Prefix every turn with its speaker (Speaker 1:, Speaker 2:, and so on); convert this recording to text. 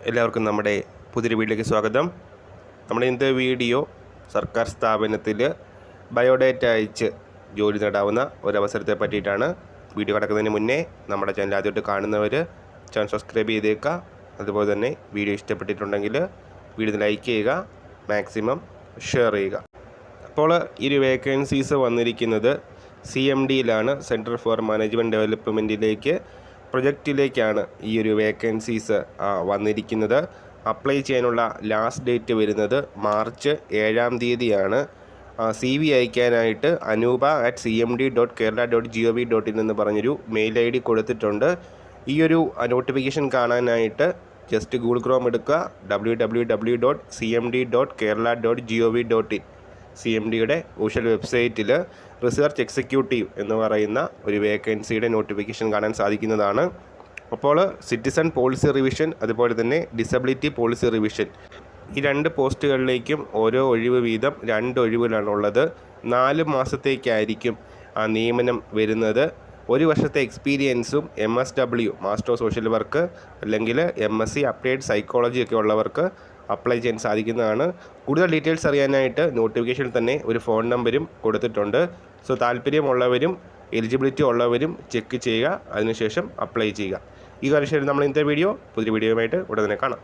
Speaker 1: എല്ലാവർക്കും നമ്മുടെ പുതിയൊരു വീഡിയോയിലേക്ക് സ്വാഗതം. നമ്മുടെ ഇന്നത്തെ വീഡിയോ സർക്കാർ സ്ഥാപനത്തിൽ ബയോഡേറ്റ അയച്ച് ജോലി നേടാവുന്ന ഒരവസരത്തെ പറ്റിയിട്ടാണ്. വീഡിയോ കടക്കുന്നതിന് മുന്നേ നമ്മുടെ ചാനൽ ആദ്യമായിട്ട് കാണുന്നവർ ചാനൽ സബ്സ്ക്രൈബ് ചെയ്തേക്കുക. അതുപോലെ തന്നെ വീഡിയോ ഇഷ്ടപ്പെട്ടിട്ടുണ്ടെങ്കിൽ വീഡിയോ ലൈക്ക് ചെയ്യുക, മാക്സിമം ഷെയർ ചെയ്യുക. അപ്പോൾ ഈ ഒരു വേക്കൻസീസ് വന്നിരിക്കുന്നത് CMDയിലാണ്, സെൻറ്റർ ഫോർ മാനേജ്മെൻറ്റ് ഡെവലപ്മെൻറ്റിലേക്ക് പ്രൊജക്റ്റിലേക്കാണ് ഈ ഒരു വേക്കൻസീസ് വന്നിരിക്കുന്നത്. അപ്ലൈ ചെയ്യാനുള്ള ലാസ്റ്റ് ഡേറ്റ് വരുന്നത് മാർച്ച് 7-ാം തീയതിയാണ്. CV അയക്കാനായിട്ട് anupa@cmd.kerala.gov.in എന്ന് പറഞ്ഞൊരു മെയിൽ ID കൊടുത്തിട്ടുണ്ട്. ഈ ഒരു നോട്ടിഫിക്കേഷൻ കാണാനായിട്ട് ജസ്റ്റ് ഗൂഗിൾ ക്രോം എടുക്കുക, www.cmd.kerala.gov.in. CMDയുടെ ഒഫീഷ്യൽ വെബ്സൈറ്റിൽ റിസർച്ച് എക്സിക്യൂട്ടീവ് എന്ന് പറയുന്ന ഒരു വേക്കൻസിയുടെ നോട്ടിഫിക്കേഷൻ കാണാൻ സാധിക്കുന്നതാണ്. അപ്പോൾ സിറ്റിസൺ പോളിസി റിവിഷൻ, അതുപോലെ തന്നെ ഡിസബിലിറ്റി പോളിസി റിവിഷൻ, ഈ 2 പോസ്റ്റുകളിലേക്കും ഓരോ ഒഴിവ് വീതം 2 ഒഴിവുകളാണുള്ളത്. 4 മാസത്തേക്കായിരിക്കും ആ നിയമനം വരുന്നത്. 1 വർഷത്തെ എക്സ്പീരിയൻസും MSW master of social work അല്ലെങ്കിൽ MSc അപ്ലൈഡ് സൈക്കോളജി ഒക്കെ ഉള്ളവർക്ക് അപ്ലൈ ചെയ്യാൻ സാധിക്കുന്നതാണ്. കൂടുതൽ ഡീറ്റെയിൽസ് അറിയാനായിട്ട് നോട്ടിഫിക്കേഷനിൽ തന്നെ ഒരു ഫോൺ നമ്പരും കൊടുത്തിട്ടുണ്ട്. സോ താല്പര്യമുള്ളവരും എലിജിബിലിറ്റി ഉള്ളവരും ചെക്ക് ചെയ്യുക, അതിനുശേഷം അപ്ലൈ ചെയ്യുക. ഈ കാര്യം നമ്മൾ ഇന്നത്തെ പുതിയ വീഡിയോയുമായിട്ട് ഉടനെ കാണാം.